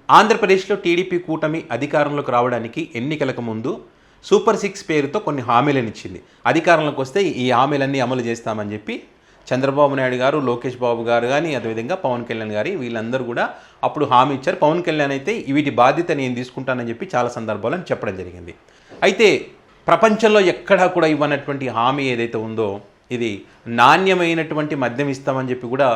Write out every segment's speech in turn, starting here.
ఆంధ్రప్రదేశ్లో టీడీపీ కూటమి అధికారంలోకి రావడానికి ఎన్నికలకు ముందు సూపర్ 6 పేరుతో కొన్ని హామీలను ఇచ్చింది. అధికారంలోకి వస్తే ఈ హామీలన్నీ అమలు చేస్తామని చెప్పి చంద్రబాబు నాయుడు గారు, లోకేష్ బాబు గారు కానీ, అదేవిధంగా పవన్ కళ్యాణ్ గారి వీళ్ళందరూ కూడా అప్పుడు హామీ ఇచ్చారు. పవన్ కళ్యాణ్ అయితే వీటి బాధ్యత నేను తీసుకుంటానని చెప్పి చాలా సందర్భాలను చెప్పడం జరిగింది. అయితే ప్రపంచంలో ఎక్కడా కూడా ఇవ్వనటువంటి హామీ ఏదైతే ఉందో, ఇది నాణ్యమైనటువంటి మద్యం ఇస్తామని చెప్పి కూడా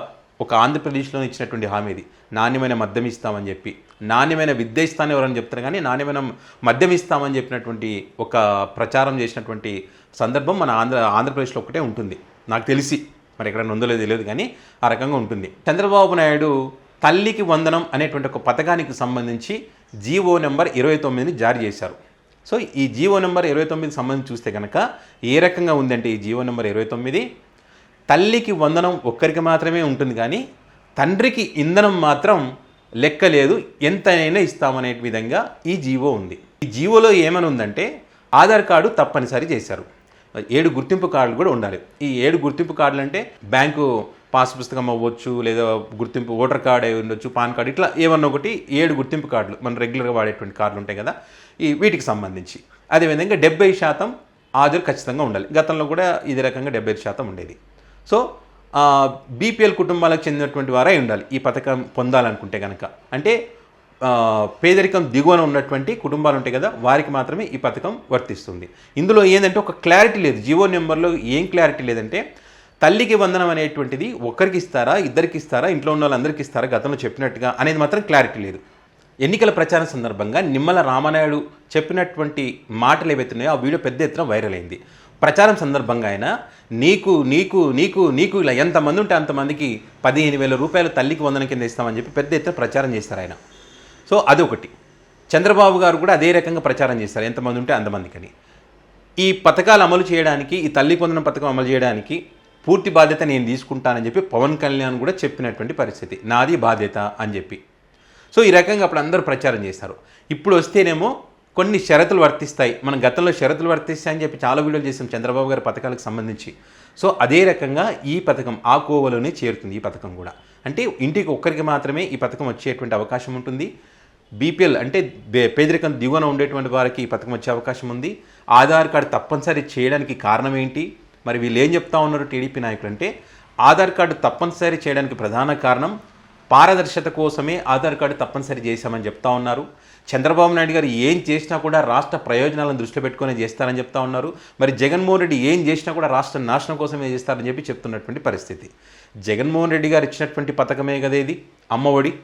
ఒక ఆంధ్రప్రదేశ్లో ఇచ్చినటువంటి హామీ. ఇది నాణ్యమైన మద్యం ఇస్తామని చెప్పి, నాణ్యమైన విద్య ఇస్తానని ఎవరని చెప్తారు కానీ నాణ్యమైన మద్యం ఇస్తామని చెప్పినటువంటి ఒక ప్రచారం చేసినటువంటి సందర్భం మన ఆంధ్రప్రదేశ్లో ఒకటే ఉంటుంది నాకు తెలిసి. మరి ఎక్కడ ఉందో తెలియదు కానీ ఆ రకంగా ఉంటుంది. చంద్రబాబు నాయుడు తల్లికి వందనం అనేటువంటి ఒక పథకానికి సంబంధించి జీవో నెంబర్ 29ని జారీ చేశారు. సో ఈ జీవో నెంబర్ 29 సంబంధించి చూస్తే కనుక ఏ రకంగా ఉందంటే, ఈ జీవో నెంబర్ 29 తల్లికి వందనం ఒక్కరికి మాత్రమే ఉంటుంది కానీ తండ్రికి ఇంధనం మాత్రం లెక్క లేదు, ఎంతైనా ఇస్తామనే విధంగా ఈ జీవో ఉంది. ఈ జీవోలో ఏమని ఉందంటే ఆధార్ కార్డు తప్పనిసరి చేశారు, 7 గుర్తింపు కార్డులు కూడా ఉండాలి. ఈ 7 గుర్తింపు కార్డులు అంటే బ్యాంకు పాస్ పుస్తకం అవ్వచ్చు, లేదా గుర్తింపు ఓటర్ కార్డు అయి ఉండొచ్చు, పాన్ కార్డు, ఇట్లా ఏమన్నా ఒకటి 7 గుర్తింపు కార్డులు మనం రెగ్యులర్గా వాడేటువంటి కార్డులు ఉంటాయి కదా, ఈ వీటికి సంబంధించి. అదేవిధంగా 70% హాజరు ఖచ్చితంగా ఉండాలి. గతంలో కూడా ఇదే రకంగా 75% ఉండేది. సో బీపీఎల్ కుటుంబాలకు చెందినటువంటి వారే ఉండాలి ఈ పథకం పొందాలనుకుంటే కనుక. అంటే పేదరికం దిగువన ఉన్నటువంటి కుటుంబాలు ఉంటాయి కదా, వారికి మాత్రమే ఈ పథకం వర్తిస్తుంది. ఇందులో ఏంటంటే ఒక క్లారిటీ లేదు, జీవో నెంబర్లో ఏం క్లారిటీ లేదంటే తల్లికి వందనం అనేటువంటిది ఒక్కరికి ఇస్తారా, ఇద్దరికి ఇస్తారా, ఇంట్లో ఉన్న వాళ్ళందరికీ ఇస్తారా గతంలో చెప్పినట్టుగా అనేది మాత్రం క్లారిటీ లేదు. ఎన్నికల ప్రచారం సందర్భంగా నిమ్మల రామానాయుడు చెప్పినటువంటి మాటలు ఏవైతున్నాయో ఆ వీడియో పెద్ద ఎత్తున వైరల్ అయింది. ప్రచారం సందర్భంగా ఆయన నీకు నీకు నీకు నీకు ఇలా ఎంతమంది ఉంటే అంతమందికి 15,000 రూపాయలు తల్లికి వందనం కింద ఇస్తామని చెప్పి పెద్ద ఎత్తున ప్రచారం చేస్తారు ఆయన. సో అదొకటి. చంద్రబాబు గారు కూడా అదే రకంగా ప్రచారం చేస్తారు, ఎంతమంది ఉంటే అంతమందికని. ఈ పథకాలు అమలు చేయడానికి, ఈ తల్లికి వందనం పథకం అమలు చేయడానికి పూర్తి బాధ్యత నేను తీసుకుంటానని చెప్పి పవన్ కళ్యాణ్ కూడా చెప్పినటువంటి పరిస్థితి, నాది బాధ్యత అని చెప్పి. సో ఈ రకంగా అప్పుడు అందరూ ప్రచారం చేస్తారు. ఇప్పుడు వస్తేనేమో కొన్ని షరతులు వర్తిస్తాయి, మనం గతంలో షరతులు వర్తిస్తాయని చెప్పి చాలా వీడియోలు చేసాం చంద్రబాబు గారి పథకాలకు సంబంధించి. సో అదే రకంగా ఈ పథకం ఆ కోవలోనే చేరుతుంది. ఈ పథకం కూడా అంటే ఇంటికి ఒక్కరికి మాత్రమే ఈ పథకం వచ్చేటువంటి అవకాశం ఉంటుంది. బీపీఎల్ అంటే పేదరికం దిగువన ఉండేటువంటి వారికి ఈ పథకం వచ్చే అవకాశం ఉంది. ఆధార్ కార్డు తప్పనిసరి చేయడానికి కారణం ఏంటి, మరి వీళ్ళు ఏం చెప్తా ఉన్నారు టీడీపీ నాయకులు అంటే, ఆధార్ కార్డు తప్పనిసరి చేయడానికి ప్రధాన కారణం పారదర్శకత కోసమే ఆధార్ కార్డు తప్పనిసరి చేశామని చెప్తా ఉన్నారు. చంద్రబాబు నాయుడు గారు ఏం చేసినా కూడా రాష్ట్ర ప్రయోజనాలను దృష్టిలో పెట్టుకునే చేస్తారని చెప్తా ఉన్నారు. మరి జగన్మోహన్ రెడ్డి ఏం చేసినా కూడా రాష్ట్ర నాశనం కోసమే చేస్తారని చెప్పి చెప్తున్నటువంటి పరిస్థితి. జగన్మోహన్ రెడ్డి గారు ఇచ్చినటువంటి పథకమే కదా ఇది, అమ్మఒడి.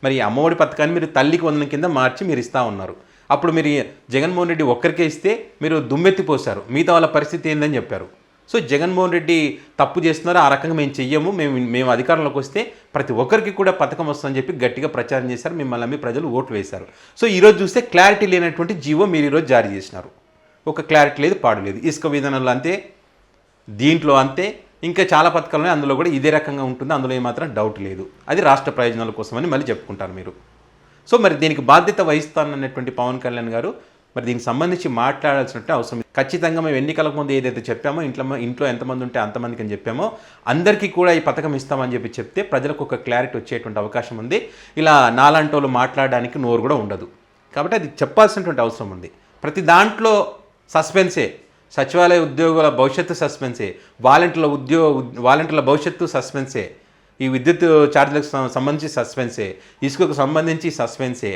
మరి ఈ అమ్మఒడి పథకాన్ని మీరు తల్లికి వందనం కింద మార్చి మీరు ఇస్తూ ఉన్నారు. అప్పుడు మీరు జగన్మోహన్ రెడ్డి ఒక్కరికే ఇస్తే మీరు దుమ్మెత్తిపోశారు, మిగతా వాళ్ళ పరిస్థితి ఏందని చెప్పారు. సో జగన్మోహన్ రెడ్డి తప్పు చేస్తున్నారు, ఆ రకంగా మేము చెయ్యము, మేము అధికారంలోకి వస్తే ప్రతి ఒక్కరికి కూడా పథకం వస్తుందని చెప్పి గట్టిగా ప్రచారం చేశారు. మిమ్మల్ని నమ్మి ప్రజలు ఓటు వేశారు. సో ఈరోజు చూస్తే క్లారిటీ లేనటువంటి జీవో మీరు ఈరోజు జారీ చేసినారు. ఒక క్లారిటీ లేదు, పాడు లేదు. ఇసుక విధానంలో అంతే, దీంట్లో అంతే, ఇంకా చాలా పథకాలు అందులో కూడా ఇదే రకంగా ఉంటుంది. అందులో ఏమాత్రం డౌట్ లేదు. అది రాష్ట్ర ప్రయోజనాల కోసమని మళ్ళీ చెప్పుకుంటారు మీరు. సో మరి దీనికి బాధ్యత వహిస్తానన్నటువంటి పవన్ కళ్యాణ్ గారు మరి దీనికి సంబంధించి మాట్లాడాల్సినట్టు అవసరం. ఖచ్చితంగా మేము ఎన్నికలకు ముందు ఏదైతే చెప్పామో, ఇంట్లో ఎంతమంది ఉంటే అంతమందికి అని చెప్పామో అందరికీ కూడా ఈ పథకం ఇస్తామని చెప్పి చెప్తే ప్రజలకు ఒక క్లారిటీ వచ్చేటువంటి అవకాశం ఉంది. ఇలా నాలాంటి వాళ్ళు మాట్లాడడానికి నోరు కూడా ఉండదు. కాబట్టి అది చెప్పాల్సినటువంటి అవసరం ఉంది. ప్రతి దాంట్లో సస్పెన్సే, సచివాలయ ఉద్యోగుల భవిష్యత్తు సస్పెన్సే, వాలంటీర్ల భవిష్యత్తు సస్పెన్సే, ఈ విద్యుత్ ఛార్జీలకు సంబంధించి సస్పెన్సే, ఇసుకకు సంబంధించి సస్పెన్సే.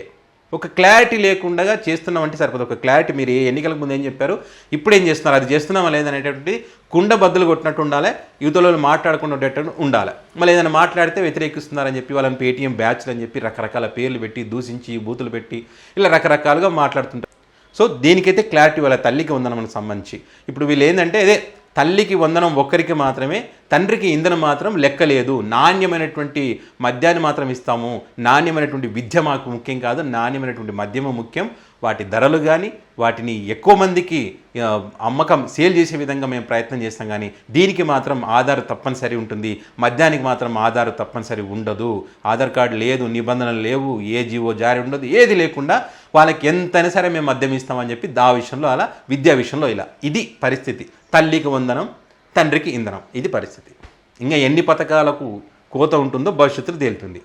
ఒక క్లారిటీ లేకుండా చేస్తున్నామంటే సరిపోదు. ఒక క్లారిటీ, మీరు ఏ ఎన్నికలకు ముందు ఏం చెప్పారు, ఇప్పుడు ఏం చేస్తున్నారు, అది చేస్తున్నామా లేదనేటువంటి కుండ బద్దలు కొట్టినట్టు ఉండాలి. యువతలో మాట్లాడకుండా ఉండేటట్టు ఉండాలి. మళ్ళీ ఏదైనా మాట్లాడితే వ్యతిరేకిస్తున్నారని చెప్పి వాళ్ళని పేటీఎం బ్యాచ్లు అని చెప్పి రకరకాల పేర్లు పెట్టి దూషించి బూతులు పెట్టి ఇలా రకరకాలుగా మాట్లాడుతుంటారు. సో దీనికైతే క్లారిటీ వాళ్ళ తల్లికి వందనం సంబంధించి. ఇప్పుడు వీళ్ళు ఏంటంటే అదే తల్లికి వందనం ఒక్కరికి మాత్రమే, తండ్రికి ఇంధనం మాత్రం లెక్కలేదు, నాణ్యమైనటువంటి మద్యాన్ని మాత్రం ఇస్తాము, నాణ్యమైనటువంటి విద్య మాకు ముఖ్యం కాదు, నాణ్యమైనటువంటి మద్యము ముఖ్యం, వాటి ధరలు కానీ వాటిని ఎక్కువ మందికి అమ్మకం సేల్ చేసే విధంగా మేము ప్రయత్నం చేస్తాం. కానీ దీనికి మాత్రం ఆధార్ తప్పనిసరి ఉంటుంది, మద్యానికి మాత్రం ఆధార్ తప్పనిసరి ఉండదు. ఆధార్ కార్డు లేదు, నిబంధనలు లేవు, ఏ జీవో జారీ ఉండదు, ఏది లేకుండా వాళ్ళకి ఎంతైనా సరే మేము మద్యం ఇస్తామని చెప్పి దా విషయంలో అలా, విద్యా విషయంలో ఇలా. ఇది పరిస్థితి. తల్లికి వందనం, తండ్రికి ఇంధనం, ఇది పరిస్థితి. ఇంకా ఎన్ని పథకాలకు కోత ఉంటుందో భవిష్యత్తులో తేలుతుంది.